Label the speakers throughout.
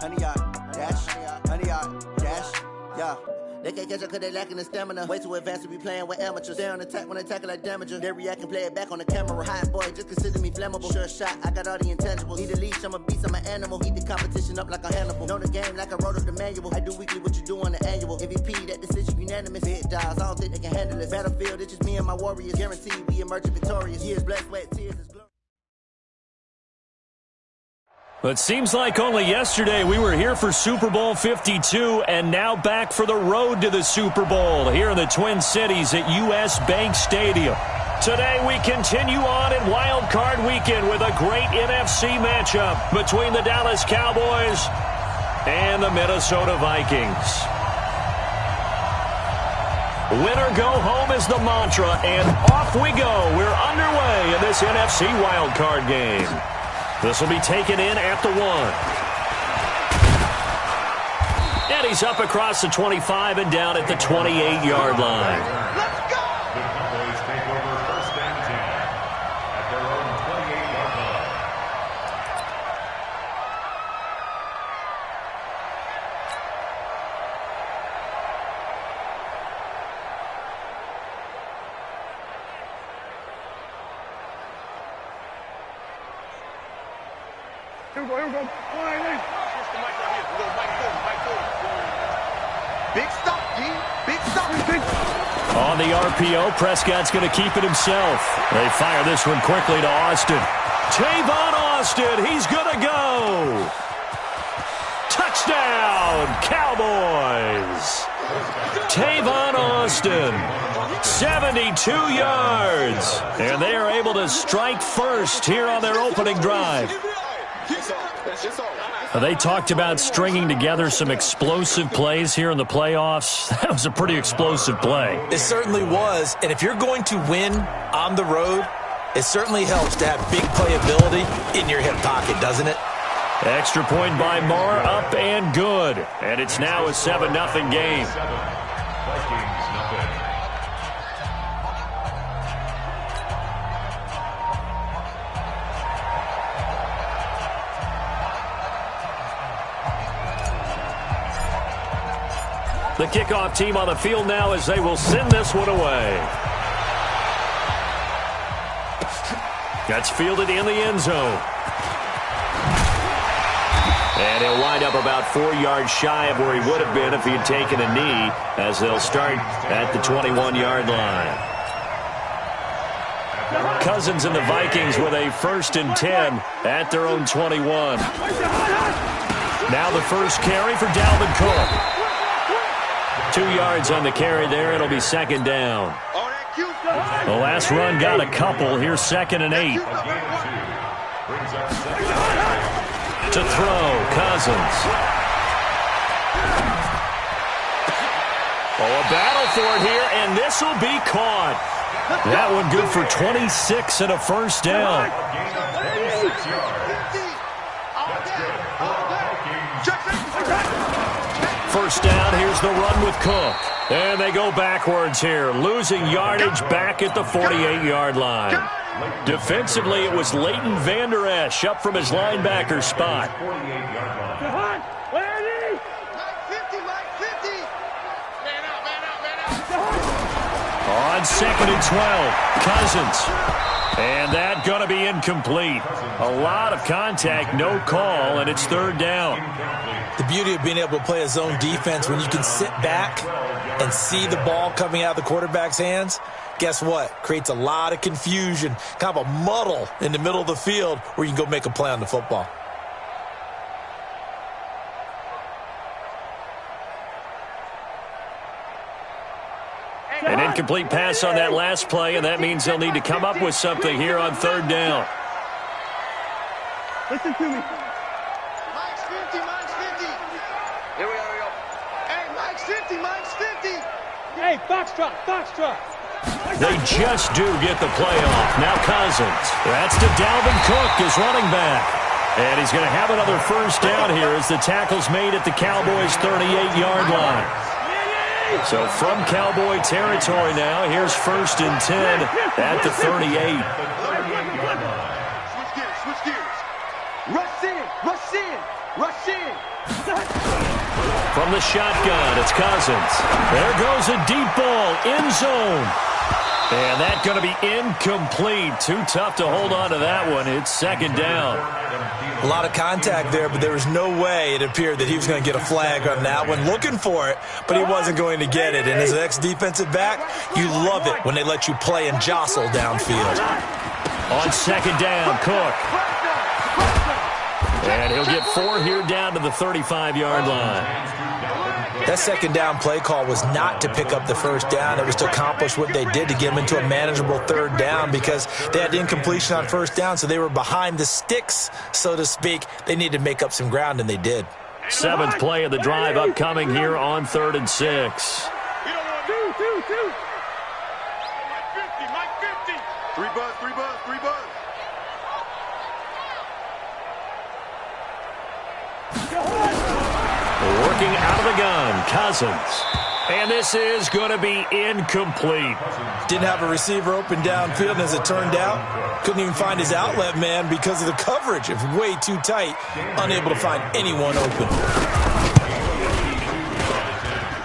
Speaker 1: 100-yard dash, 100-yard dash, yeah. They can't catch up cause they lacking the stamina. Way too advanced to be playing with amateurs. Stay on attack when attacking like damager. They react and play it back on the camera. Hot boy, just consider me flammable. Sure shot, I got all the intangibles. Need a leash, I'm a beast, I'm an animal. Heat the competition up like a Hannibal. Know the game like I wrote up the manual. I do weekly what you do on the annual. MVP, that decision unanimous. Big dials, I don't think they can handle it. Battlefield, it's just me and my warriors. Guaranteed we emerging victorious. Years, blood, sweat, tears, is glory.
Speaker 2: It seems like only yesterday we were here for Super Bowl 52 and now back for the road to the Super Bowl here in the Twin Cities at US Bank Stadium. Today we continue on in Wild Card Weekend with a great NFC matchup between the Dallas Cowboys and the Minnesota Vikings. Winner go home is the mantra, and off we go. We're underway in this NFC Wild Card game. This will be taken in at the 1. And he's up across the 25 and down at the 28-yard line.
Speaker 3: Let's go! The Cowboys take over first and 10 at their own 28-yard line.
Speaker 4: Here we go.
Speaker 1: Big stop, G. Big stop.
Speaker 2: On the RPO, Prescott's going to keep it himself. They fire this one quickly to Austin. Tavon Austin, he's going to go. Touchdown, Cowboys. Tavon Austin, 72 yards. And they are able to strike first here on their opening drive. They talked about stringing together some explosive plays here in the playoffs. That was a pretty explosive play.
Speaker 5: It certainly was. And if you're going to win on the road, it certainly helps to have big playability in your hip pocket, doesn't it?
Speaker 2: Extra point by Marr, up and good. And it's now a 7-0 game.
Speaker 3: Vikings, nothing.
Speaker 2: The kickoff team on the field now as they will send this one away. That's fielded in the end zone. And he'll wind up about 4 yards shy of where he would have been if he had taken a knee, as they'll start at the 21-yard line. Cousins and the Vikings with a 1st and 10 at their own 21. Now the first carry for Dalvin Cook. 2 yards on the carry there. It'll be 2nd down. The last run got a couple. Here's 2nd and 8. To throw, Cousins. Oh, a battle for it here, and this will be caught. That one good for 26 and a 1st down. First down, here's the run with Cook. And they go backwards here, losing yardage back at the 48-yard line. Defensively, it was Leighton Vander Esch up from his linebacker spot. On 2nd and 12, Cousins. And that going to be incomplete. A lot of contact, no call, and it's 3rd down.
Speaker 5: The beauty of being able to play a zone defense when you can sit back and see the ball coming out of the quarterback's hands, guess what? Creates a lot of confusion, kind of a muddle in the middle of the field where you can go make a play on the football.
Speaker 2: An incomplete pass on that last play, and that means they'll need to come up with something here on 3rd down.
Speaker 4: Listen to me.
Speaker 1: Mike's 50, Mike's 50. Here we go. Hey, Mike's 50, Mike's 50.
Speaker 4: Hey, foxtrot.
Speaker 2: They just do get the play off. Now Cousins. That's to Dalvin Cook, his running back. And he's going to have another 1st down here as the tackle's made at the Cowboys' 38-yard line. So from Cowboy territory now, here's 1st and 10 at the 38.
Speaker 1: Switch gears. Rush in.
Speaker 4: Rush in.
Speaker 2: From the shotgun, it's Cousins. There goes a deep ball, end zone. And that's going to be incomplete. Too tough to hold on to that one. It's second down.
Speaker 5: A lot of contact there, but there was no way it appeared that he was going to get a flag on that one. Looking for it, but he wasn't going to get it. And as an ex-defensive back, you love it when they let you play and jostle downfield.
Speaker 2: On second down, Cook. And he'll get 4 here down to the 35-yard line.
Speaker 5: That second down play call was not to pick up the first down. It was to accomplish what they did to get them into a manageable third down because they had incompletion on first down, so they were behind the sticks, so to speak. They needed to make up some ground, and they did.
Speaker 2: 7th play of the drive upcoming here on 3rd and 6.
Speaker 6: Three buzz.
Speaker 2: Working out of the gun, Cousins. And this is going to be incomplete.
Speaker 5: Didn't have a receiver open downfield, and as it turned out, couldn't even find his outlet man because of the coverage. It was way too tight, unable to find anyone open.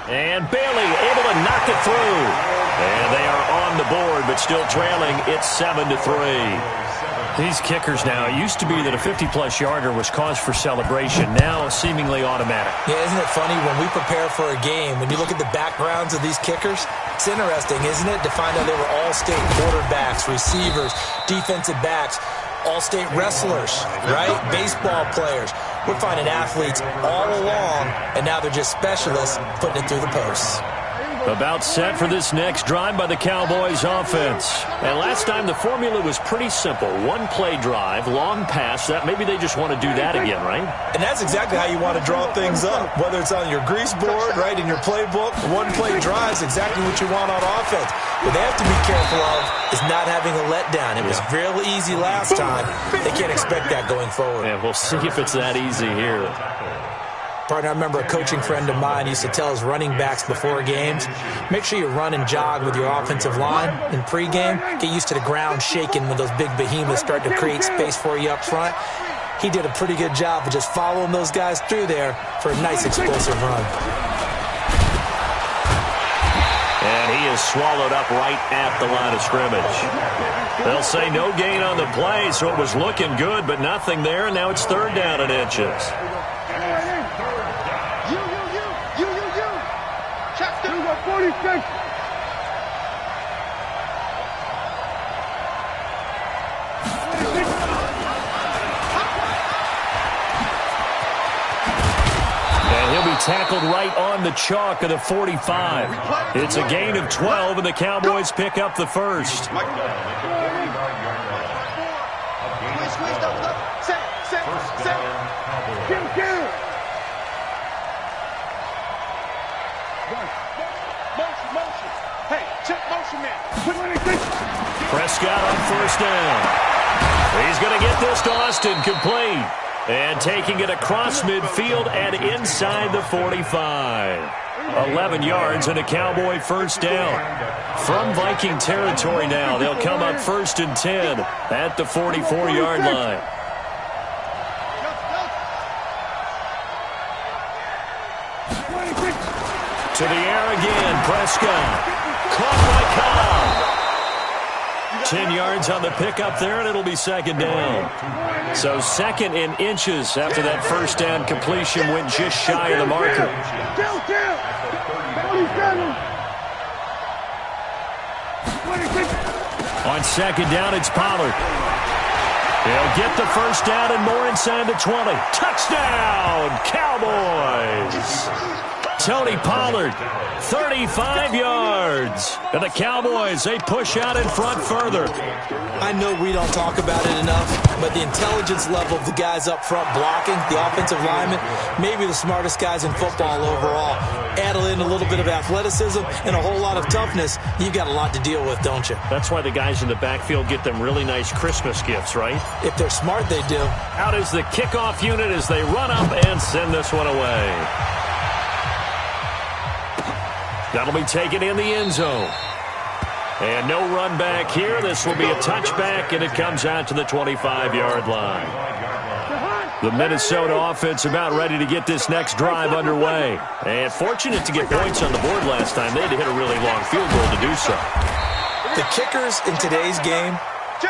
Speaker 2: And Bailey able to knock it through. And they are on the board, but still trailing. It's 7-3. These kickers now, it used to be that a 50-plus yarder was cause for celebration. Now seemingly automatic.
Speaker 5: Yeah, isn't it funny when we prepare for a game, when you look at the backgrounds of these kickers, it's interesting, isn't it, to find out they were all-state quarterbacks, receivers, defensive backs, all-state wrestlers, right? Baseball players. We're finding athletes all along, and now they're just specialists putting it through the posts.
Speaker 2: About set for this next drive by the Cowboys offense. And last time the formula was pretty simple. One-play drive, long pass. That maybe they just want to do that again, right?
Speaker 5: And that's exactly how you want to draw things up. Whether it's on your grease board, right, in your playbook, one-play drive is exactly what you want on offense. What they have to be careful of is not having a letdown. It was real easy last time. They can't expect that going forward.
Speaker 2: Yeah, we'll see if it's that easy here.
Speaker 5: Partner, I remember a coaching friend of mine used to tell his running backs before games, make sure you run and jog with your offensive line in pregame. Get used to the ground shaking when those big behemoths start to create space for you up front. He did a pretty good job of just following those guys through there for a nice explosive run.
Speaker 2: And he is swallowed up right at the line of scrimmage. They'll say no gain on the play, so it was looking good, but nothing there, and now it's 3rd down and inches. And he'll be tackled right on the chalk of the 45. It's a gain of 12, and the Cowboys pick up the first. Prescott on 1st down. He's going to get this to Austin, complete. And taking it across midfield and inside the 45. 11 yards and a Cowboy 1st down. From Viking territory now, they'll come up 1st and 10 at the 44-yard line. To the air again, Prescott. Caught by Cobb. 10 yards on the pickup there, and it'll be 2nd down. So 2nd and inches after that 1st down completion went just shy of the marker. On 2nd down, it's Pollard. They'll get the 1st down and more inside the 20. Touchdown, Cowboys! Tony Pollard, 35 yards. And the Cowboys, they push out in front further.
Speaker 5: I know we don't talk about it enough, but the intelligence level of the guys up front blocking, the offensive linemen, maybe the smartest guys in football overall. Add in a little bit of athleticism and a whole lot of toughness, you've got a lot to deal with, don't you?
Speaker 2: That's why the guys in the backfield get them really nice Christmas gifts, right?
Speaker 5: If they're smart, they do.
Speaker 2: Out is the kickoff unit as they run up and send this one away. That'll be taken in the end zone. And no run back here. This will be a touchback, and it comes out to the 25-yard line. The Minnesota offense about ready to get this next drive underway. And fortunate to get points on the board last time. They had to hit a really long field goal to do so.
Speaker 5: The kickers in today's game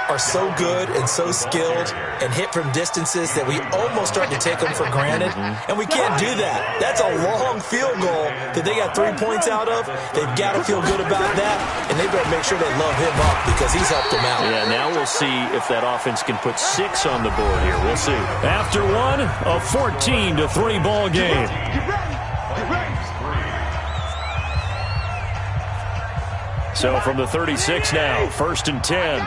Speaker 5: are so good and so skilled and hit from distances that we almost start to take them for granted, and we can't do that. That's a long field goal that they got 3 points out of. They've got to feel good about that, and they better make sure they love him up because he's helped them out.
Speaker 2: Yeah, now we'll see if that offense can put 6 on the board here. We'll see. After one, a 14-3 ball game. So from the 36 now, 1st and 10.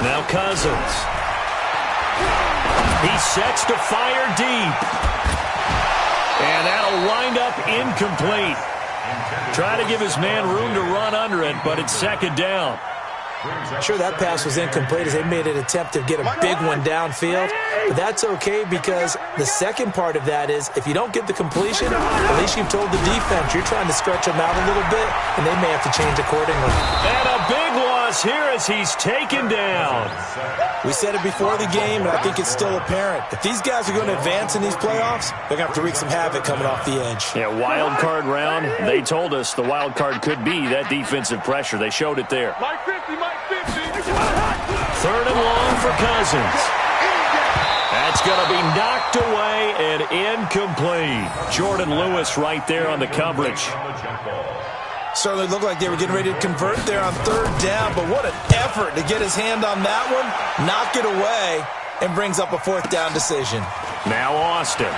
Speaker 2: Now Cousins. He sets to fire deep. And that'll wind up incomplete. Try to give his man room to run under it, but it's 2nd down.
Speaker 5: Sure, that pass was incomplete as they made an attempt to get a big one downfield, but that's okay because the second part of that is if you don't get the completion, at least you've told the defense you're trying to stretch them out a little bit, and they may have to change accordingly.
Speaker 2: And a big loss here as he's taken down.
Speaker 5: We said it before the game, and I think it's still apparent. If these guys are going to advance in these playoffs, they're going to have to wreak some havoc coming off the edge.
Speaker 2: Yeah, wild card round. They told us the wild card could be that defensive pressure. They showed it there.
Speaker 4: Mike 50, Mike 50.
Speaker 2: 3rd and long for Cousins. That's going to be knocked away and incomplete. Jordan Lewis right there on the coverage.
Speaker 5: Certainly looked like they were getting ready to convert there on 3rd down, but what an effort to get his hand on that one, knock it away, and brings up a 4th down decision.
Speaker 2: Now Austin.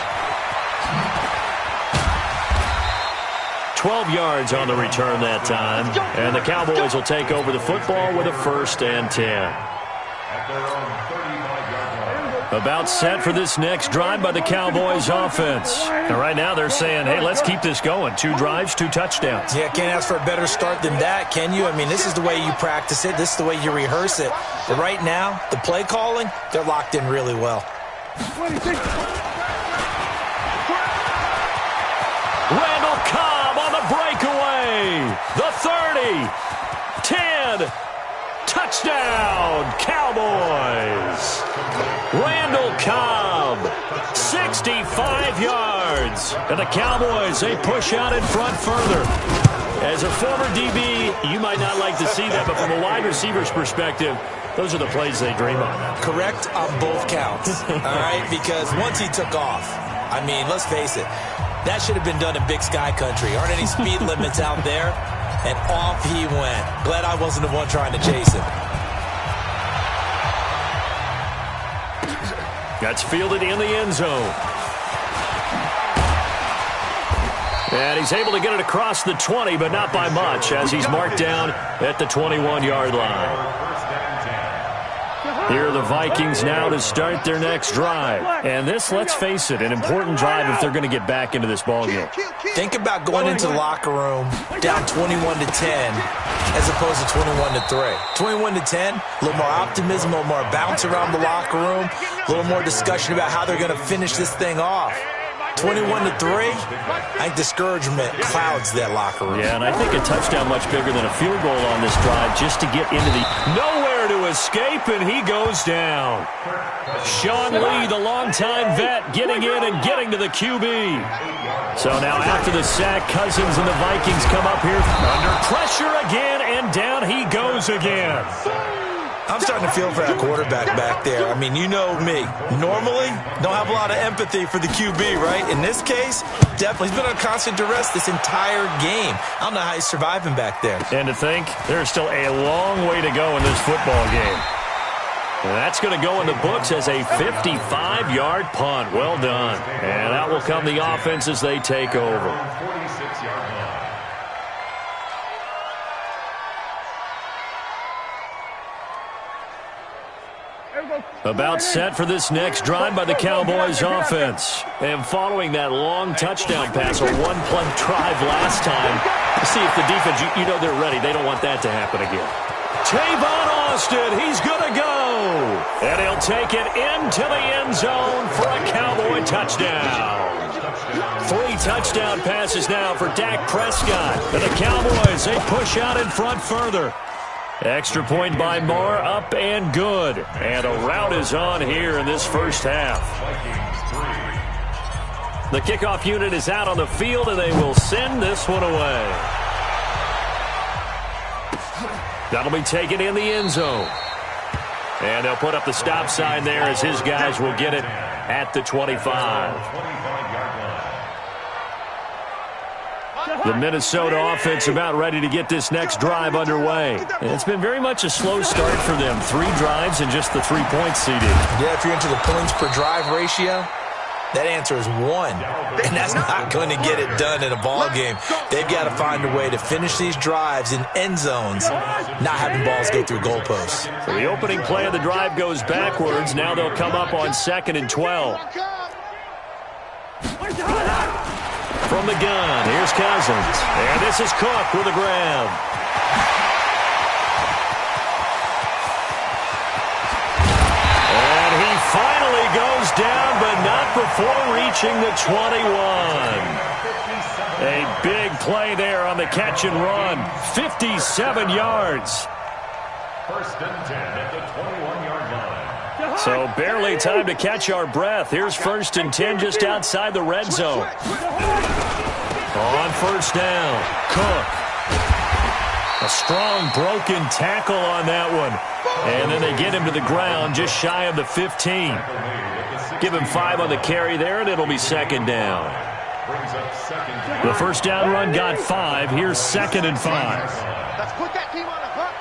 Speaker 2: 12 yards on the return that time, and the Cowboys will take over the football with a 1st and 10. About set for this next drive by the Cowboys offense. And right now they're saying, hey, let's keep this going. 2 drives, 2 touchdowns.
Speaker 5: Yeah, can't ask for a better start than that, can you? I mean, this is the way you practice it. This is the way you rehearse it. But right now, the play calling, they're locked in really well.
Speaker 2: Randall Cobb on the breakaway. The 30, 10, touchdown, Cowboys. Randall Cobb, 65 yards. And the Cowboys, they push out in front further. As a former DB, you might not like to see that, but from a wide receiver's perspective, those are the plays they dream of.
Speaker 5: Correct on both counts, all right? Because once he took off, I mean, let's face it, that should have been done in Big Sky Country. Aren't any speed limits out there? And off he went. Glad I wasn't the one trying to chase him.
Speaker 2: That's fielded in the end zone. And he's able to get it across the 20, but not by much, as he's marked down at the 21-yard line. Here are the Vikings now to start their next drive. And this, let's face it, an important drive if they're going to get back into this ballgame.
Speaker 5: Think about going into the locker room down 21-10 as opposed to 21-3. 21-10, a little more optimism, a little more bounce around the locker room, a little more discussion about how they're going to finish this thing off. 21-3, I think discouragement clouds that locker room.
Speaker 2: Yeah, and I think a touchdown much bigger than a field goal on this drive just to get into the nowhere to escape, and he goes down. Sean Lee, the longtime vet, getting in and getting to the QB. So now after the sack, Cousins and the Vikings come up here under pressure again, and down he goes again.
Speaker 5: I'm starting to feel for that quarterback back there. I mean, you know me. Normally, don't have a lot of empathy for the QB, right? In this case, definitely. He's been on constant duress this entire game. I don't know how he's surviving back there.
Speaker 2: And to think, there's still a long way to go in this football game. And that's going to go in the books as a 55-yard punt. Well done. And that will come the offense as they take over. About set for this next drive by the Cowboys offense. And following that long touchdown pass, a one-play drive last time, see if the defense, you know they're ready. They don't want that to happen again. Tavon Austin, he's going to go. And he'll take it into the end zone for a Cowboy touchdown. 3 touchdown passes now for Dak Prescott. And the Cowboys, they push out in front further. Extra point by Moore, up and good. And a rout is on here in this first half. The kickoff unit is out on the field, and they will send this one away. That'll be taken in the end zone. And they'll put up the stop sign there as his guys will get it at the 25. The Minnesota offense about ready to get this next drive underway. It's been very much a slow start for them. 3 drives and just the 3 points seeded.
Speaker 5: Yeah, if you're into the points per drive ratio, that answer is 1. And that's not going to get it done in a ball game. They've got to find a way to finish these drives in end zones, not having balls go through goalposts.
Speaker 2: So the opening play of the drive goes backwards. Now they'll come up on 2nd and 12. From the gun, here's Cousins. And this is Cook with a grab. And he finally goes down, but not before reaching the 21. A big play there on the catch and run. 57 yards.
Speaker 3: First and 10 at the 21-yard line.
Speaker 2: So barely time to catch our breath. Here's 1st and 10 just outside the red zone. On first down, Cook. A strong broken tackle on that one. And then they get him to the ground just shy of the 15. Give him 5 on the carry there, and it'll be 2nd down. The first down run got 5. Here's 2nd and 5.
Speaker 4: Let's put that team on the hook.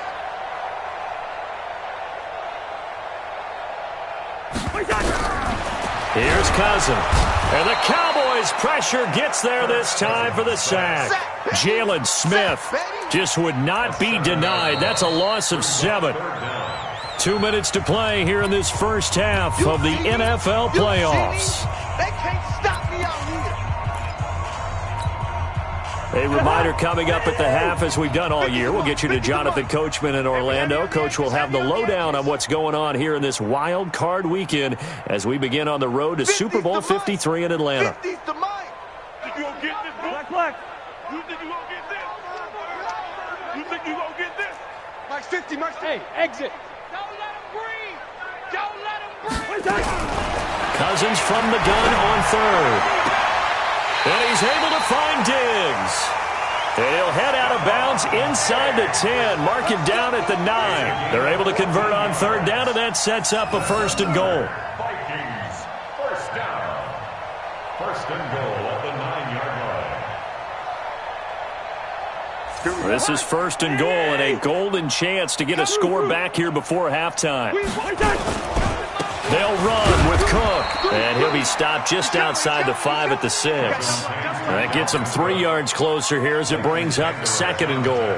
Speaker 2: Here's Cousins. And the Cowboys' pressure gets there this time for the sack. Jalen Smith just would not be denied. That's a loss of 7. 2 minutes to play here in this first half of the NFL playoffs.
Speaker 4: They can't stop me out here.
Speaker 2: A reminder coming up at the half, as we've done all year. We'll get you to Jonathan Coachman in Orlando. Coach will have the lowdown on what's going on here in this wild card weekend as we begin on the road to Super Bowl 53 in Atlanta.
Speaker 4: 50's the mic.
Speaker 6: Think you gonna get this?
Speaker 4: Black.
Speaker 6: You think you gonna get this? You think you gonna get this?
Speaker 4: Mike's 50, Mike's 50. Hey, exit. Don't let him breathe. Don't let him breathe.
Speaker 2: Cousins from the gun on 3rd. And he's able to find Diggs. And he'll head out of bounds inside the 10. Mark him down at the 9. They're able to convert on 3rd down, and that sets up a 1st and goal.
Speaker 3: Vikings, first down. 1st and goal at the 9-yard line.
Speaker 2: This is 1st and goal, and a golden chance to get a score back here before halftime. They'll run with Cook, and he'll be stopped just outside the 5 at the 6. That gets him 3 yards closer here as it brings up 2nd and goal.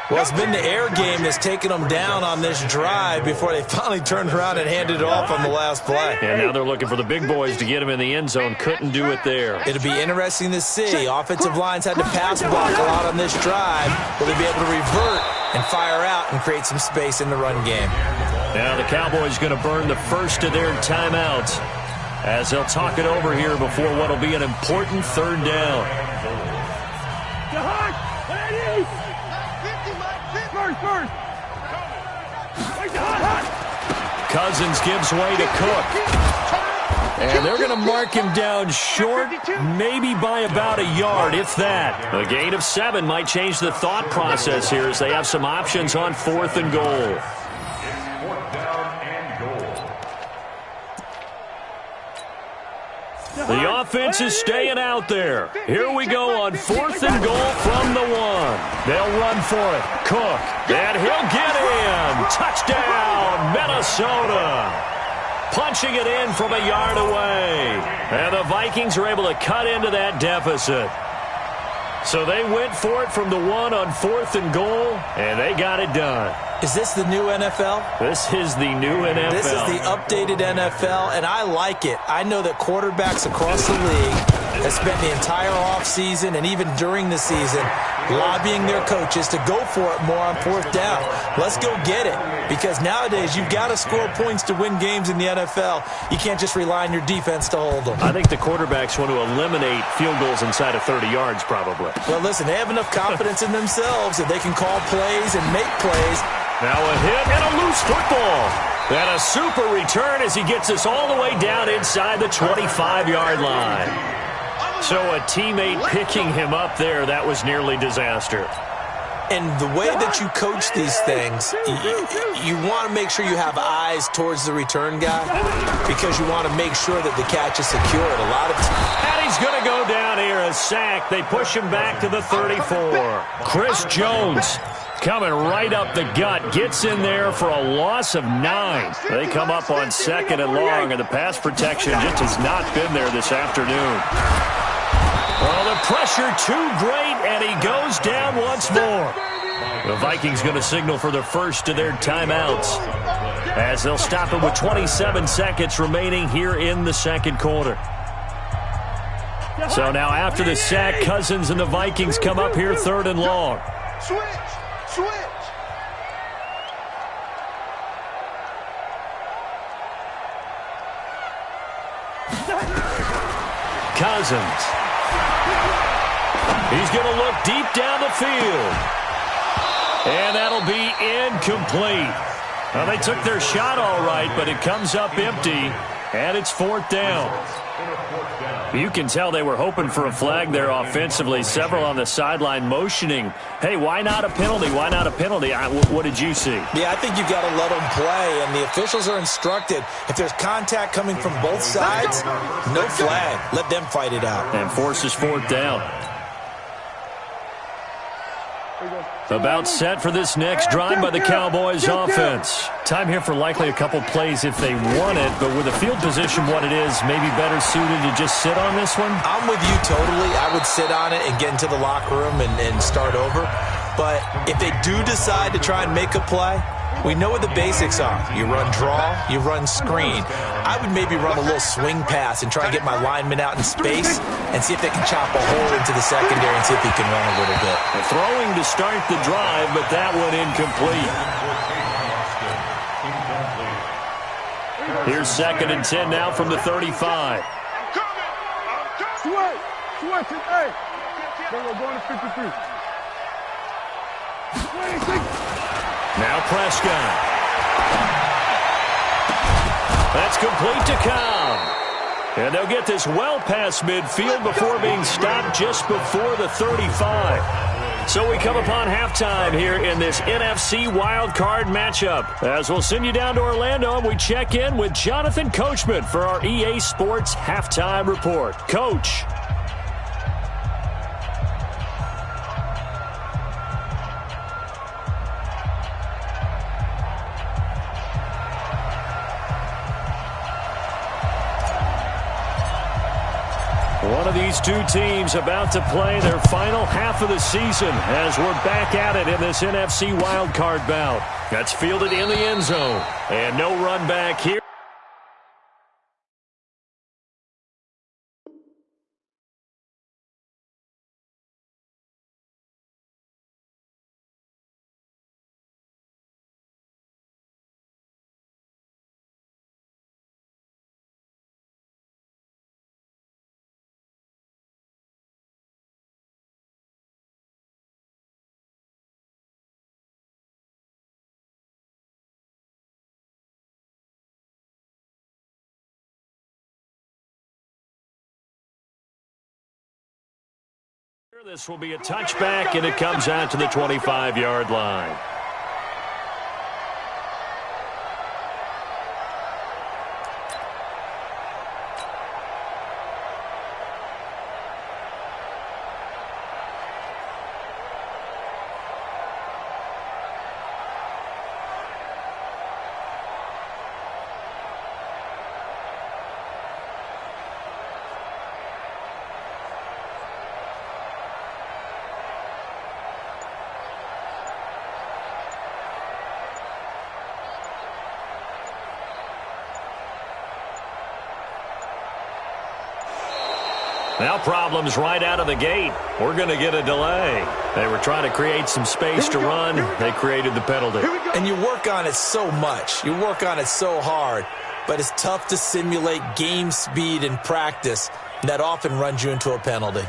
Speaker 5: Well, it's been the air game that's taken them down on this drive before they finally turned around and handed it off on the last play.
Speaker 2: And now they're looking for the big boys to get him in the end zone. Couldn't do it there.
Speaker 5: It'll be interesting to see. Offensive lines had to pass block a lot on this drive. Will they be able to revert and fire out and create some space in the run game?
Speaker 2: Now the Cowboys going to burn the first of their timeouts as they'll talk it over here before what will be an important 3rd down. Cousins gives way to Cook. And they're going to mark him down short, maybe by about a yard, if that. A gain of 7 might change the thought process here as they have some options on 4th and goal. The offense is staying out there. Here we go on 4th and goal from the 1. They'll run for it. Cook. And he'll get in. Touchdown, Minnesota. Punching it in from a yard away. And the Vikings are able to cut into that deficit. So they went for it from the 1 on 4th and goal, and they got it done.
Speaker 5: Is this the new NFL?
Speaker 2: This is the new NFL.
Speaker 5: This is the updated NFL, and I like it. I know that quarterbacks across the league has spent the entire offseason and even during the season lobbying their coaches to go for it more on fourth down. Let's go get it. Because nowadays, you've got to score points to win games in the NFL. You can't just rely on your defense to hold them.
Speaker 2: I think the quarterbacks want to eliminate field goals inside of 30 yards, probably.
Speaker 5: Well, listen, they have enough confidence in themselves that they can call plays and make plays.
Speaker 2: Now a hit and a loose football. And a super return as he gets us all the way down inside the 25-yard line. So a teammate picking him up there, that was nearly disaster.
Speaker 5: And the way that you coach these things, you want to make sure you have eyes towards the return guy because you want to make sure that the catch is secured. A lot of
Speaker 2: and he's going to go down here, a sack. They push him back to the 34. Chris Jones coming right up the gut, gets in there for a loss of 9. They come up on 2nd and long, and the pass protection just has not been there this afternoon. Well, the pressure too great, and he goes down once more. The Vikings going to signal for the first of their timeouts as they'll stop it with 27 seconds remaining here in the second quarter. So now after the sack, Cousins and the Vikings come up here 3rd and long.
Speaker 6: Switch.
Speaker 2: Cousins. He's going to look deep down the field. And that'll be incomplete. Well, they took their shot all right, but it comes up empty, and it's 4th down. You can tell they were hoping for a flag there offensively. Several on the sideline motioning, hey, why not a penalty? Why not a penalty? What did you see?
Speaker 5: Yeah, I think you've got to let them play, and the officials are instructed, if there's contact coming from both sides, no flag. Let them fight it out.
Speaker 2: And forces 4th down. About set for this next drive by the Cowboys offense. Time here for likely a couple plays if they want it, but with the field position what it is, maybe better suited to just sit on this one?
Speaker 5: I'm with you totally. I would sit on it and get into the locker room and start over. But if they do decide to try and make a play, we know what the basics are. You run draw, you run screen. I would maybe run a little swing pass and try and get my lineman out in space and see if they can chop a hole into the secondary and see if he can run a little bit.
Speaker 2: Throwing to start the drive, but that one incomplete. Here's 2nd and 10 now from the 35.
Speaker 4: Switch it, hey. We're going to 53.
Speaker 2: Now Prescott. That's complete to Cobb. And they'll get this well past midfield before being stopped just before the 35. So we come upon halftime here in this NFC wildcard matchup. As we'll send you down to Orlando, and we check in with Jonathan Coachman for our EA Sports Halftime Report. Coach. One of these two teams about to play their final half of the season as we're back at it in this NFC wildcard bout. That's fielded in the end zone. And no run back here. This will be a touchback, and it comes out to the 25-yard line. Now problems right out of the gate. We're going to get a delay. They were trying to create some space to run. They created the penalty.
Speaker 5: And you work on it so much. You work on it so hard. But it's tough to simulate game speed in practice. And that often runs you into a penalty.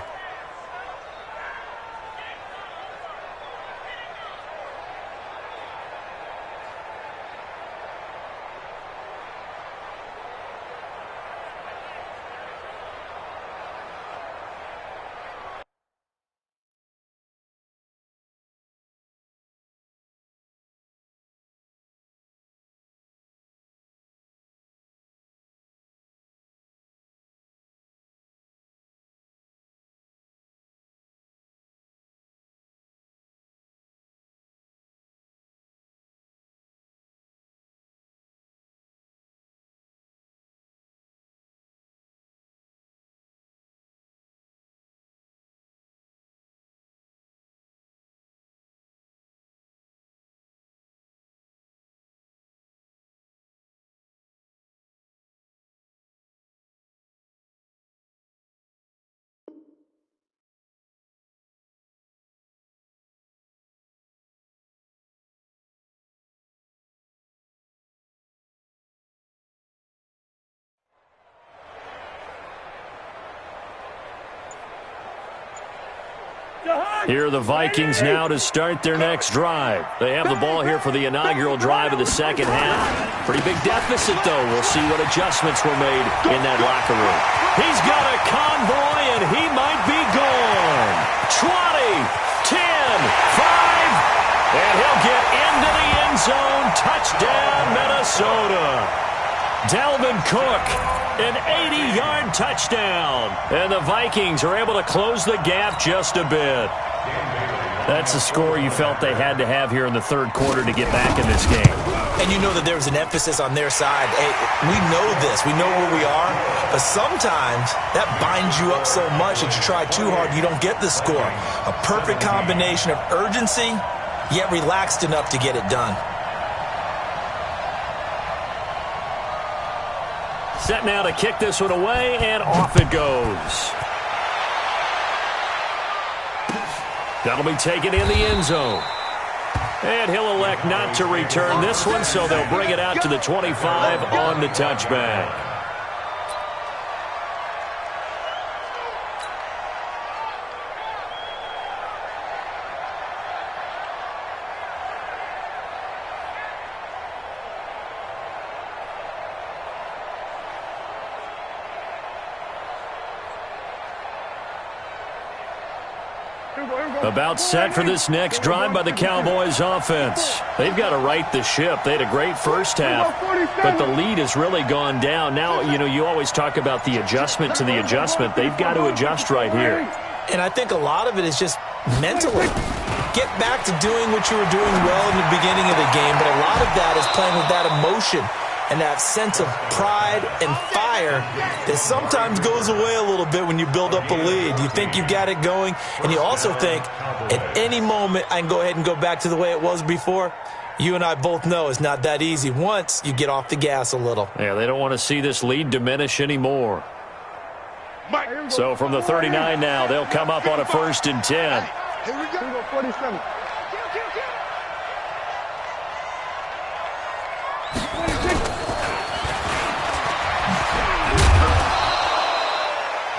Speaker 2: Here are the Vikings now to start their next drive. They have the ball here for the inaugural drive of the second half. Pretty big deficit, though. We'll see what adjustments were made in that locker room. He's got a convoy, and he might be gone. 20, 10, 5, and he'll get into the end zone. Touchdown, Minnesota. Dalvin Cook, an 80-yard touchdown. And the Vikings are able to close the gap just a bit. That's a score you felt they had to have here in the third quarter to get back in this game.
Speaker 5: And you know that there was an emphasis on their side. Hey, we know this. We know where we are. But sometimes that binds you up so much that you try too hard, you don't get the score. A perfect combination of urgency, yet relaxed enough to get it done.
Speaker 2: Set now to kick this one away, and off it goes. That'll be taken in the end zone. And he'll elect not to return this one, so they'll bring it out to the 25 on the touchback. About set for this next drive by the Cowboys offense. They've got to right the ship. They had a great first half, but the lead has really gone down. Now, you know, you always talk about the adjustment to the adjustment. They've got to adjust right here.
Speaker 5: And I think a lot of it is just mentally. Get back to doing what you were doing well in the beginning of the game, but a lot of that is playing with that emotion and that sense of pride and fire that sometimes goes away a little bit when you build up a lead. You think you've got it going, and you also think at any moment I can go ahead and go back to the way it was before. You and I both know it's not that easy once you get off the gas a little.
Speaker 2: Yeah, they don't want to see this lead diminish anymore. So from the 39 now, they'll come up on a 1st and 10.
Speaker 4: Here we go, 47.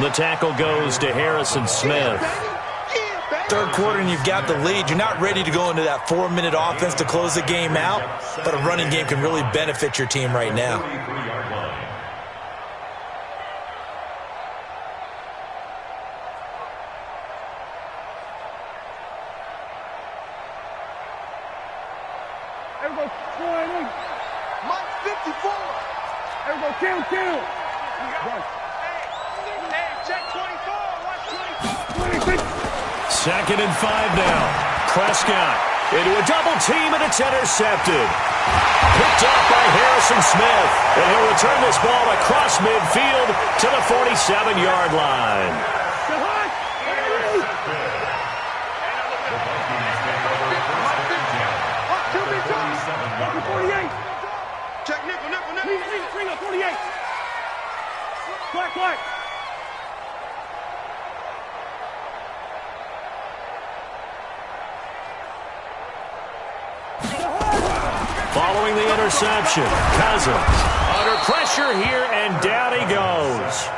Speaker 2: The tackle goes to Harrison Smith.
Speaker 5: Third quarter and you've got the lead. You're not ready to go into that 4-minute offense to close the game out, but a running game can really benefit your team right now.
Speaker 4: There we go, 20. Mike 54. There we go, kill. Run. Hey, check 24. Watch 24. 26.
Speaker 2: 2nd and 5 now. Prescott into a double team, and it's intercepted. Picked off by Harrison Smith. And he'll return this ball across midfield to the 47-yard line.
Speaker 4: Check nickel. Bring up 48. Quiet.
Speaker 2: Following the interception, Cousins under pressure here, and down he goes.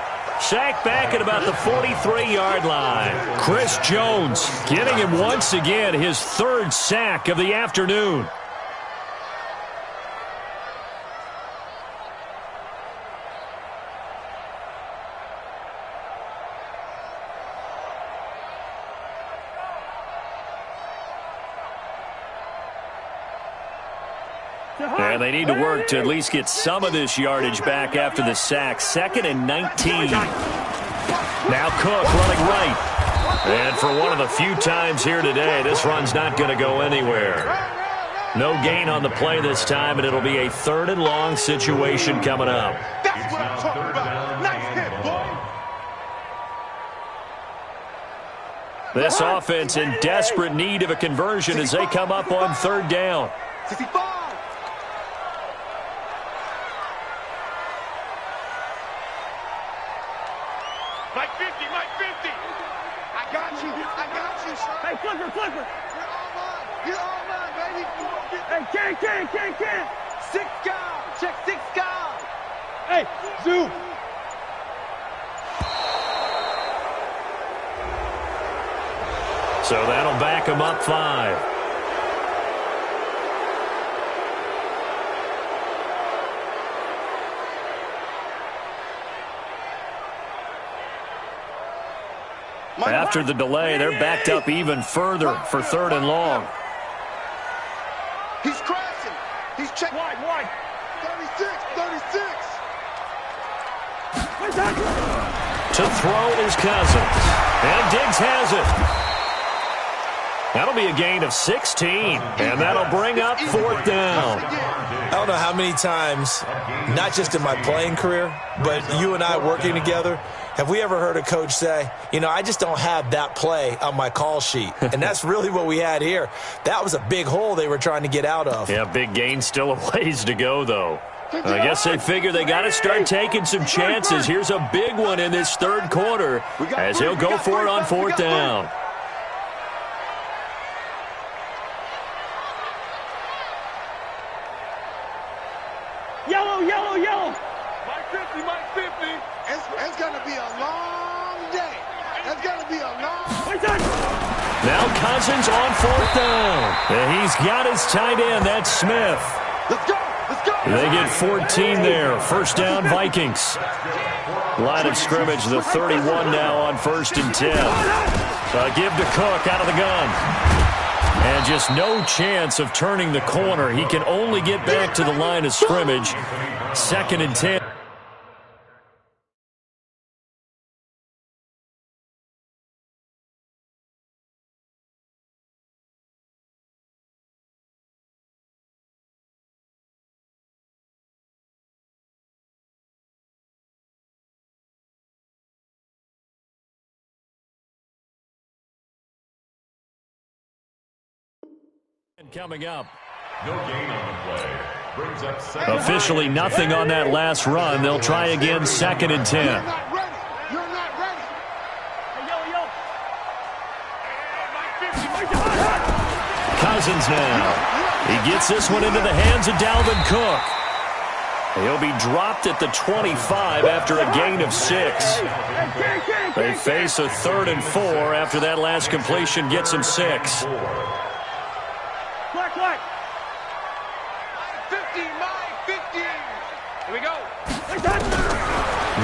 Speaker 2: Sacked back at about the 43-yard line. Chris Jones getting him once again his third sack of the afternoon. And they need to work to at least get some of this yardage back after the sack. 2nd and 19. Now Cook running right. And for one of the few times here today, this run's not going to go anywhere. No gain on the play this time, and it'll be a 3rd and long situation coming up.
Speaker 6: That's what I'm talking about. Nice hit, boy.
Speaker 2: This offense in desperate need of a conversion as they come up on 3rd down.
Speaker 4: 65.
Speaker 6: Mike 50, Mike 50.
Speaker 4: I got you, son. Hey, Clipper. You're all mine, baby. Hey, Ken. 6 guys. Check 6 guys. Hey, Zoo.
Speaker 2: So that'll back him up 5. After the delay, they're backed up even further for 3rd and long.
Speaker 4: He's crashing. He's check. Wide. 36.
Speaker 2: To throw is Cousins. And Diggs has it. That'll be a gain of 16. And that'll bring up 4th down.
Speaker 5: I don't know how many times, not just in my playing career, but you and I working together, have we ever heard a coach say, I just don't have that play on my call sheet. And that's really what we had here. That was a big hole they were trying to get out of.
Speaker 2: Yeah, big gain, still a ways to go, though. I guess they figure they got to start taking some chances. Here's a big one in this 3rd quarter as he'll go for it on 4th down.
Speaker 4: Yellow.
Speaker 6: Mike 50.
Speaker 4: It's going to be a long day. It's going to be a long day.
Speaker 2: Now Cousins on 4th down. And he's got his tight end. That's Smith.
Speaker 4: Let's go.
Speaker 2: They get 14 there. 1st down, Vikings. Line of scrimmage, the 31 now on 1st and 10. Give to Cook out of the gun. And just no chance of turning the corner. He can only get back to the line of scrimmage. 2nd and 10. Coming up.
Speaker 3: No gain on the play. Brings up 2nd.
Speaker 2: Officially nothing on that last run. They'll try again 2nd and 10.
Speaker 4: You're not ready.
Speaker 2: Cousins now. He gets this one into the hands of Dalvin Cook. He'll be dropped at the 25 after a gain of 6. They face a 3rd and 4 after that last completion gets him 6.
Speaker 4: Black. 50. Here we go.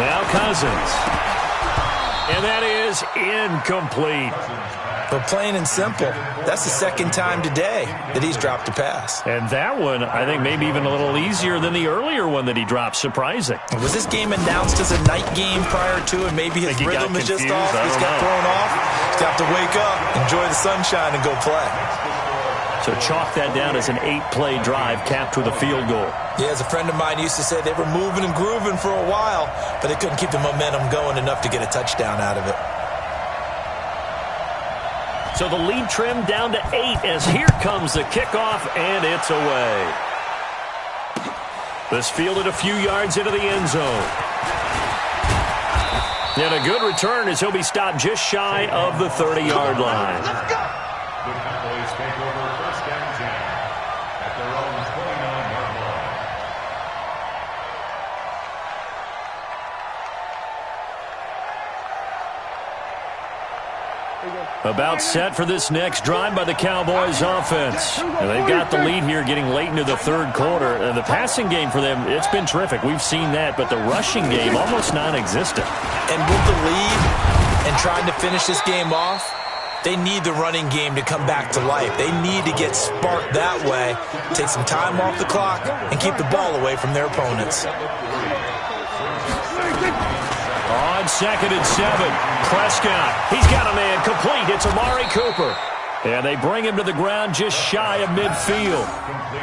Speaker 2: Now Cousins. And that is incomplete.
Speaker 5: But plain and simple, that's the 2nd time today that he's dropped a pass.
Speaker 2: And that one, I think, maybe even a little easier than the earlier one that he dropped. Surprising.
Speaker 5: Was this game announced as a night game prior to, and maybe his rhythm is just off? He's got thrown off. He's got to wake up, enjoy the sunshine, and go play.
Speaker 2: So chalk that down as an 8-play drive capped with a field goal.
Speaker 5: Yeah, as a friend of mine used to say, they were moving and grooving for a while, but they couldn't keep the momentum going enough to get a touchdown out of it.
Speaker 2: So the lead trimmed down to 8 as here comes the kickoff, and it's away. This fielded a few yards into the end zone. And a good return as he'll be stopped just shy of the 30-yard line.
Speaker 3: The Cowboys take over 1st and 10 at their own 29-yard
Speaker 2: About set for this next drive by the Cowboys offense. And they've got the lead here getting late into the third quarter. The passing game for them, it's been terrific. We've seen that, but the rushing game almost non-existent.
Speaker 5: And with the lead and trying to finish this game off, they need the running game to come back to life. They need to get sparked that way, take some time off the clock, and keep the ball away from their opponents.
Speaker 2: On 2nd and 7, Prescott. He's got a man complete. It's Amari Cooper. And they bring him to the ground just shy of midfield.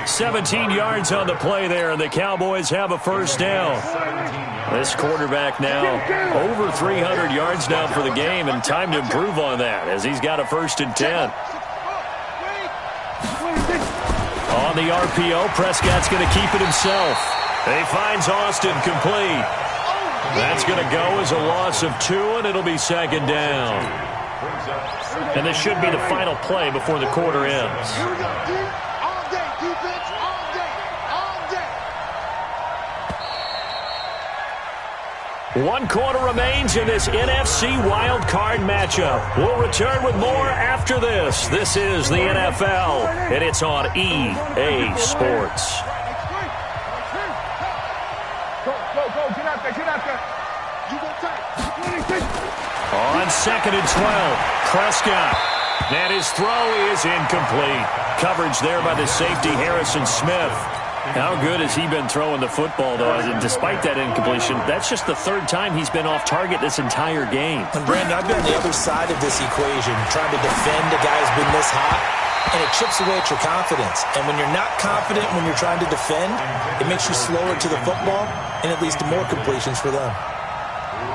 Speaker 2: 17 yards on the play there, and the Cowboys have a first down. This quarterback now over 300 yards now for the game, and time to improve on that as he's got a 1st and 10. On the RPO, Prescott's going to keep it himself. He finds Austin complete. That's going to go as a loss of 2, and it'll be 2nd down. And this should be the final play before the quarter ends.
Speaker 4: Here we go, D. All day, defense, all day, all day.
Speaker 2: 1 quarter remains in this NFC wild card matchup. We'll return with more after this. This is the NFL, and it's on EA Sports. On 2nd and 12, Prescott. And his throw is incomplete. Coverage there by the safety, Harrison Smith. How good has he been throwing the football, though? And despite that incompletion, that's just the 3rd time he's been off target this entire game.
Speaker 5: And Brandon, I've been on the other side of this equation, trying to defend a guy who's been this hot, and it chips away at your confidence. And when you're not confident when you're trying to defend, it makes you slower to the football, and it leads to more completions for them.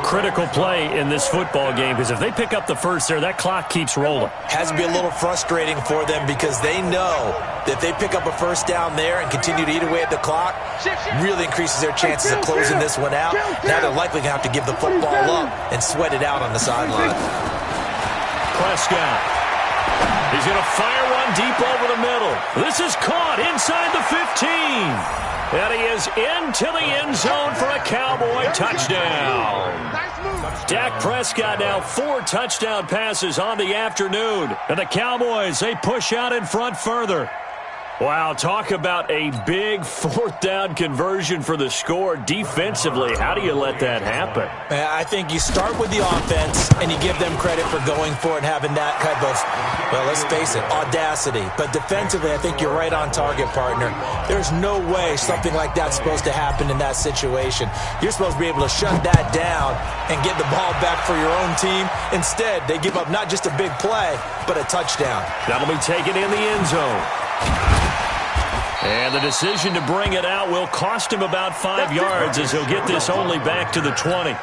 Speaker 2: Critical play in this football game, because if they pick up the first there, that clock keeps rolling.
Speaker 5: Has to be a little frustrating for them because they know that if they pick up a first down there and continue to eat away at the clock, really increases their chances of closing this one out. Now they're likely going to have to give the football up and sweat it out on the sideline.
Speaker 2: Prescott. He's going to fire one deep over the middle. This is caught inside the 15. And he is into the end zone for a Cowboy touchdown. Dak Prescott now 4 touchdown passes on the afternoon. And the Cowboys, they push out in front further. Wow, talk about a big 4th down conversion for the score. Defensively, how do you let that happen?
Speaker 5: I think you start with the offense and you give them credit for going for it and having that type of, well, let's face it, audacity. But defensively, I think you're right on target, partner. There's no way something like that's supposed to happen in that situation. You're supposed to be able to shut that down and get the ball back for your own team. Instead, they give up not just a big play, but a touchdown.
Speaker 2: That'll be taken in the end zone. And the decision to bring it out will cost him about 5 yards as he'll get this only back to the 20.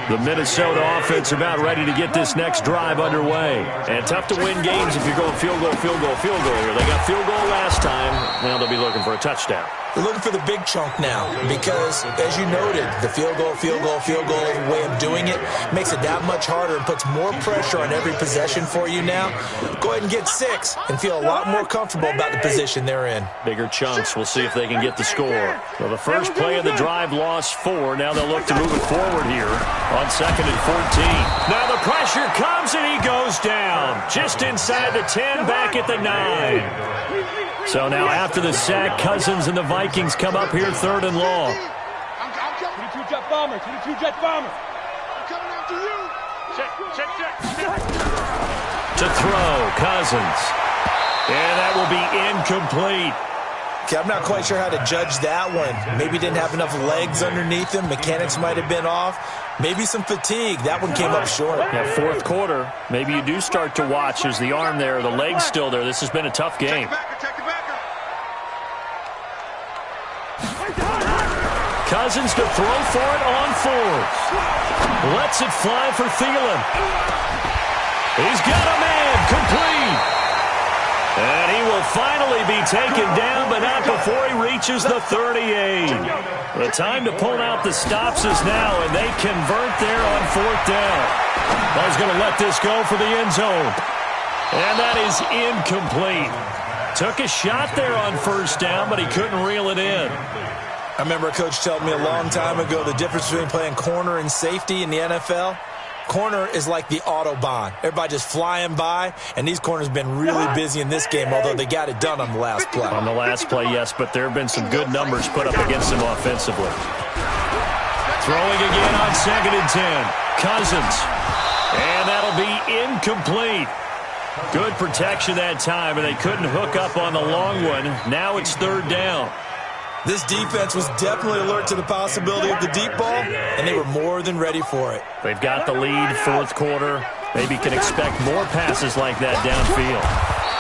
Speaker 2: The Minnesota offense about ready to get this next drive underway. And tough to win games if you're going field goal, field goal, field goal here. They got field goal last time. Now they'll be looking for a touchdown.
Speaker 5: They're looking for the big chunk now because, as you noted, the field goal way of doing it makes it that much harder and puts more pressure on every possession for you now. Go ahead and get 6 and feel a lot more comfortable about the position they're in.
Speaker 2: Bigger chunks. We'll see if they can get the score. So the first play of the drive lost 4. Now they'll look to move it forward here on 2nd and 14. Now the pressure comes and he goes down just inside the 10, back at the 9. So now after the sack, Cousins and the Vikings come up here 3rd and long.
Speaker 4: I'm coming. 22 jet bomber. 22 jet bomber. I'm coming after you. Check.
Speaker 2: To throw, Cousins. And that will be incomplete.
Speaker 5: Okay, I'm not quite sure how to judge that one. Maybe didn't have enough legs underneath him. Mechanics might have been off. Maybe some fatigue. That one came up short.
Speaker 2: Yeah, 4th quarter. Maybe you do start to watch as the arm there, the leg's still there. This has been a tough game. Cousins to throw for it on 4th. Lets it fly for Thielen. He's got a man complete. And he will finally be taken down, but not before he reaches the 38. The time to pull out the stops is now, and they convert there on 4th down. I was going to let this go for the end zone. And that is incomplete. Took a shot there on 1st down, but he couldn't reel it in.
Speaker 5: I remember a coach telling me a long time ago the difference between playing corner and safety in the NFL. corner is like the Autobahn. Everybody just flying by, and these corners have been really busy in this game, although they got it done on the last play.
Speaker 2: On the last play, yes, but there have been some good numbers put up against them offensively. Throwing again on 2nd and 10. Cousins. And that'll be incomplete. Good protection that time, and they couldn't hook up on the long one. Now it's 3rd down.
Speaker 5: This defense was definitely alert to the possibility of the deep ball, and they were more than ready for it.
Speaker 2: They've got the lead, 4th quarter. Maybe can expect more passes like that downfield.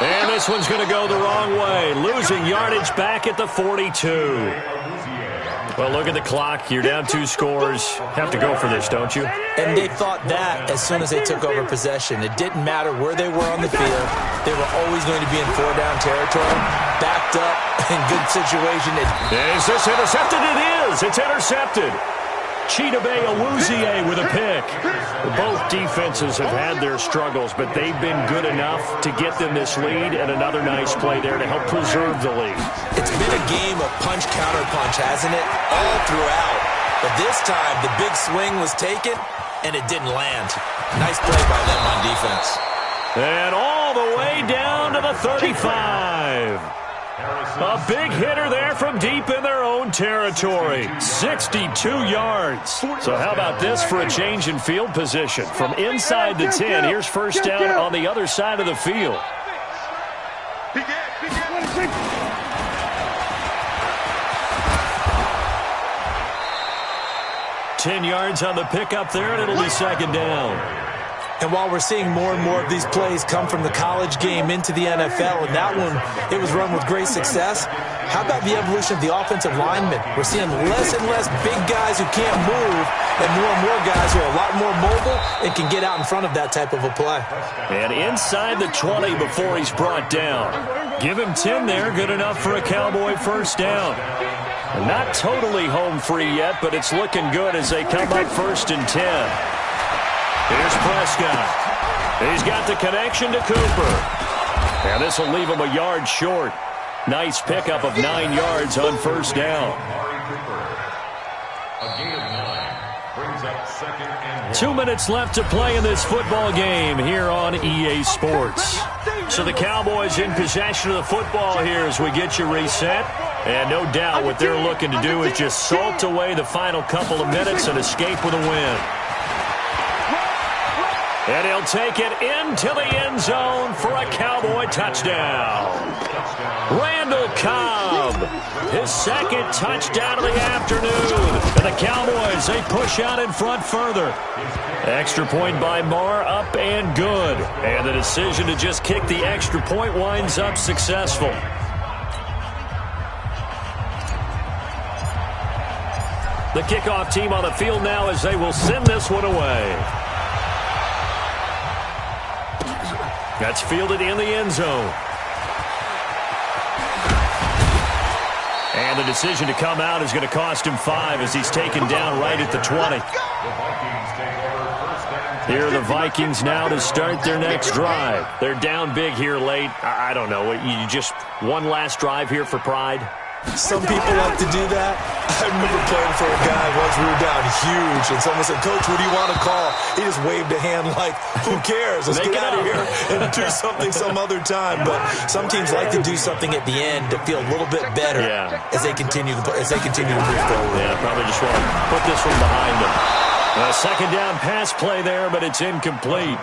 Speaker 2: And this one's going to go the wrong way. Losing yardage back at the 42. Well, look at the clock. You're down 2 scores. Have to go for this, don't you?
Speaker 5: And they thought that as soon as they took over possession. It didn't matter where they were on the field. They were always going to be in 4-down territory, backed up, in good situation.
Speaker 2: Is this intercepted? It is. It's intercepted. Chidobe Awuzie with a pick. Both defenses have had their struggles, but they've been good enough to get them this lead, and another nice play there to help preserve the lead.
Speaker 5: It's been a game of punch-counter-punch, hasn't it? All throughout. But this time, the big swing was taken, and it didn't land. Nice play by them on defense.
Speaker 2: And all the way down to the 35. A big hitter there from deep in their own territory. 62 yards. So how about this for a change in field position? From inside the 10, here's 1st down on the other side of the field. 10 yards on the pickup there, and it'll be 2nd down.
Speaker 5: And while we're seeing more and more of these plays come from the college game into the NFL, and that one, it was run with great success, how about the evolution of the offensive linemen? We're seeing less and less big guys who can't move, and more guys who are a lot more mobile and can get out in front of that type of a play.
Speaker 2: And inside the 20 before he's brought down. Give him 10 there, good enough for a Cowboy 1st down. Not totally home free yet, but it's looking good as they come up 1st and 10. Here's Prescott. He's got the connection to Cooper. And this will leave him a yard short. Nice pickup of 9 yards on 1st down.
Speaker 3: A gain of 9 brings up 2nd and 1.
Speaker 2: 2 minutes left to play in this football game here on EA Sports. So the Cowboys in possession of the football here as we get you reset. And no doubt what they're looking to do is just salt away the final couple of minutes and escape with a win. And he'll take it into the end zone for a Cowboy touchdown. Randall Cobb, his 2nd touchdown of the afternoon. And the Cowboys, they push out in front further. Extra point by Marr, up and good. And the decision to just kick the extra point winds up successful. The kickoff team on the field now as they will send this one away. That's fielded in the end zone. And the decision to come out is going to cost him 5 as he's taken down right at the 20. Here are the Vikings now to start their next drive. They're down big here late. I don't know. You just one last drive here for pride?
Speaker 5: Some people like to do that. I remember playing for a guy once we were down huge, and someone said, "Coach, what do you want to call?" He just waved a hand like, "Who cares? Let's get out of here and do something some other time." But some teams like to do something at the end to feel a little bit better as they continue to move forward.
Speaker 2: Yeah, probably just want to put this one behind them. A 2nd down pass play there, but it's incomplete.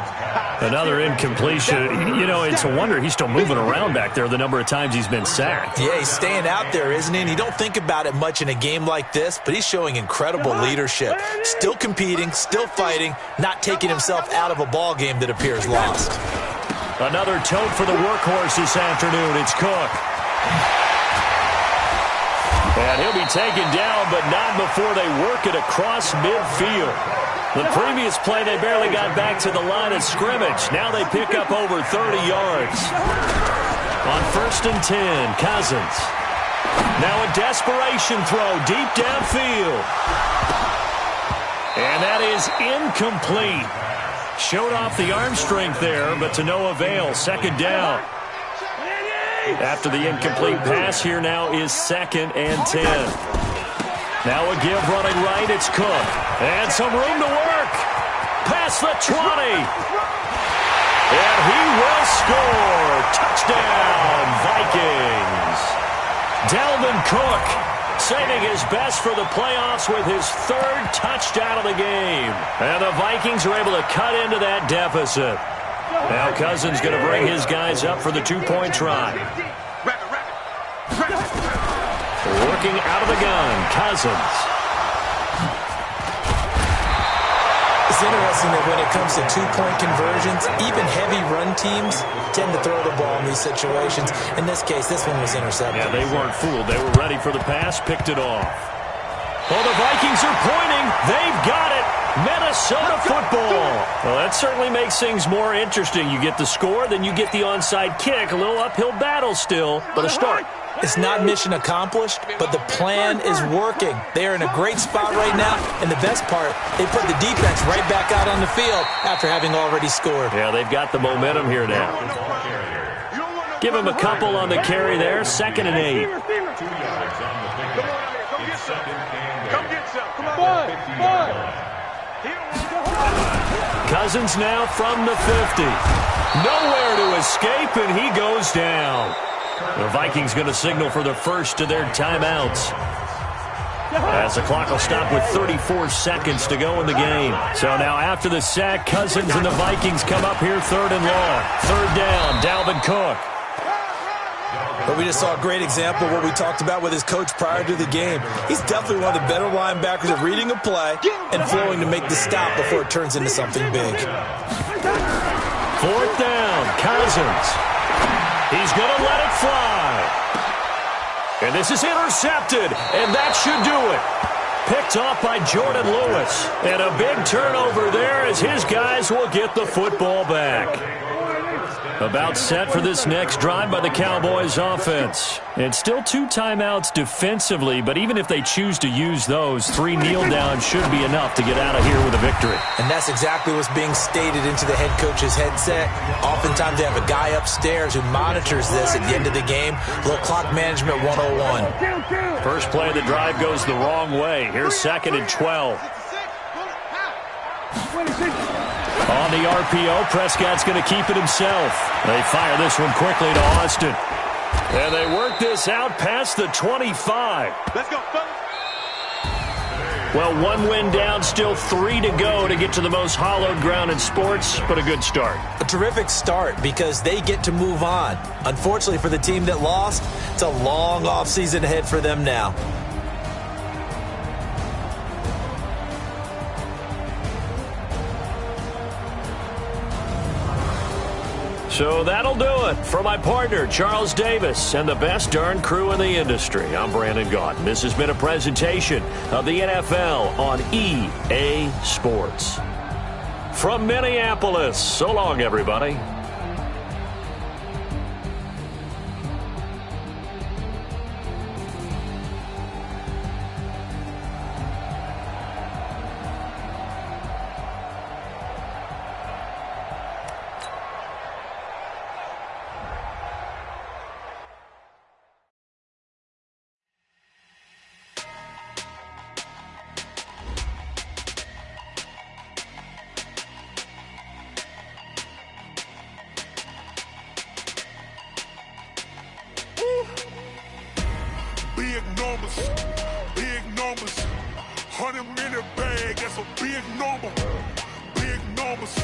Speaker 2: Another incompletion. You know, it's a wonder he's still moving around back there the number of times he's been sacked.
Speaker 5: Yeah, he's staying out there, isn't he? And you don't think about it much in a game like this, but he's showing incredible leadership. Still competing, still fighting, not taking himself out of a ball game that appears lost.
Speaker 2: Another tote for the workhorse this afternoon. It's Cook. And he'll be taken down, but not before they work it across midfield. The previous play, they barely got back to the line of scrimmage. Now they pick up over 30 yards. On 1st and 10, Cousins. Now a desperation throw deep downfield. And that is incomplete. Showed off the arm strength there, but to no avail. 2nd down. After the incomplete pass, here now is 2nd and 10. Now a give running right, it's Cook. And some room to work. past the 20. And he will score. Touchdown, Vikings. Dalvin Cook saving his best for the playoffs with his third touchdown of the game. And the Vikings are able to cut into that deficit. Now Cousins going to bring his guys up for the two-point try. Working out of the gun, Cousins.
Speaker 5: It's interesting that when it comes to two-point conversions, even heavy run teams tend to throw the ball in these situations. In this case, this one was intercepted.
Speaker 2: Yeah, they weren't fooled. They were ready for the pass, picked it off. Well, the Vikings are pointing. They've got it. Minnesota football. Well, that certainly makes things more interesting. You get the score, then you get the onside kick. A little uphill battle still, but a start.
Speaker 5: It's not mission accomplished, but the plan is working. They are in a great spot right now, and the best part, they put the defense right back out on the field after having already scored.
Speaker 2: Yeah, they've got the momentum here now. Give them a couple on the carry there, 2nd and 8.
Speaker 6: Come get some. Come on.
Speaker 2: Cousins now from the 50. Nowhere to escape, and he goes down. The Vikings going to signal for the first of their timeouts, as the clock will stop with 34 seconds to go in the game. So now after the sack, Cousins and the Vikings come up here 3rd and long. 3rd down, Dalvin Cook.
Speaker 5: But we just saw a great example of what we talked about with his coach prior to the game. He's definitely one of the better linebackers at reading a play and flowing to make the stop before it turns into something big.
Speaker 2: 4th down, Cousins. He's going to let it fly. And this is intercepted, and that should do it. Picked off by Jordan Lewis. And a big turnover there as his guys will get the football back. About set for this next drive by the Cowboys offense. And still 2 timeouts defensively, but even if they choose to use those, 3 kneel downs should be enough to get out of here with a victory.
Speaker 5: And that's exactly what's being stated into the head coach's headset. Oftentimes they have a guy upstairs who monitors this at the end of the game. A little clock management 101.
Speaker 2: First play of the drive goes the wrong way. Here's 2nd and 12. On the RPO, Prescott's going to keep it himself. They fire this one quickly to Austin. And they work this out past the 25.
Speaker 6: Let's go, fellas.
Speaker 2: Well, 1 win down, still 3 to go to get to the most hallowed ground in sports, but a good start.
Speaker 5: A terrific start because they get to move on. Unfortunately for the team that lost, it's a long offseason ahead for them now.
Speaker 2: So that'll do it for my partner, Charles Davis, and the best darn crew in the industry. I'm Brandon Gaudin. This has been a presentation of the NFL on EA Sports. From Minneapolis, so long, everybody.
Speaker 6: Big numbers, 100-minute bag, that's a big number. Big numbers,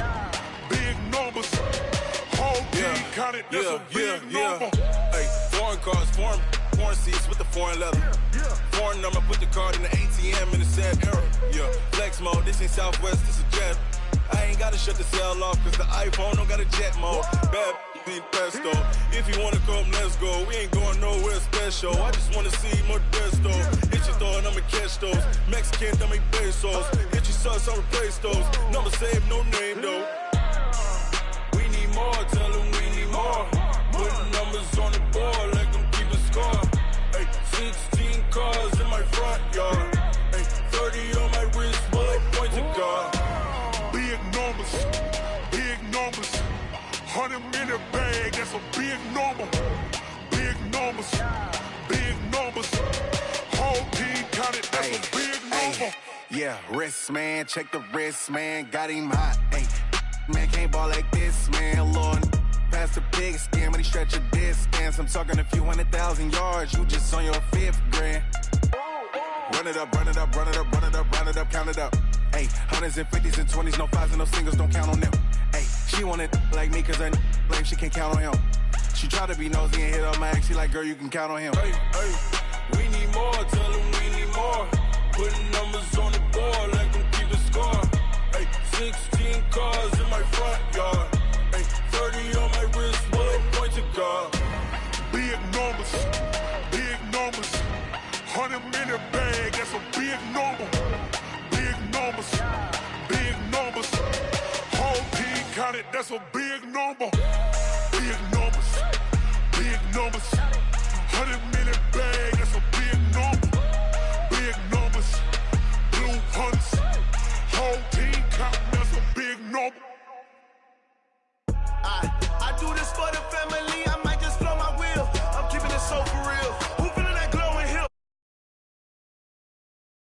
Speaker 6: whole team counted, that's a big number.
Speaker 7: Hey, foreign cars, foreign seats with the foreign leather. Foreign number, put the card in the ATM in the sad era. Yeah, flex mode, this ain't Southwest, this is jet. I ain't gotta shut the cell off, cause the iPhone don't got a jet mode. Bad be pesto. If you wanna come, let's go. We ain't going nowhere special. I just wanna see Modesto. Hit your thought, I'ma catch those. Mexican, dummy pesos. Hit your sus, I'll replace those. Number saved, no name though. We need more, tell them we need more. Putting numbers on the board like I'm keeping score. Hey, 16 cars in my front yard. Hey, 30 on my wrist, bullet point to God.
Speaker 6: Big numbers, 100-minute bag, that's a big number. Big numbers, whole team counted, that's a big number.
Speaker 7: Yeah, wrist, man, check the wrist, man, got him hot. Hey, man, can't ball like this, man, Lord. Past the pig skin, when he stretch a distance. I'm talking a few 100,000 yards, you just on your 5th grand. Run it up, run it up, run it up, run it up, run it up, count it up. Hey, hundreds and 50s and 20s, no 5s and no singles, don't count on them. Hey, she want it like me, cause her lame, she can't count on him. She try to be nosy and hit up my ex, she like, girl, you can count on him. Hey, hey, we need more, tell him we need more. Putting numbers on the board, like them keep a score. Hey, 16 cars in my front yard. Hey, 30 on my wrist, bullet point to God.
Speaker 6: Big numbers, 100-minute bag, that's a big number. Big numbers, whole team counted, that's a big number. Big numbers, 100-minute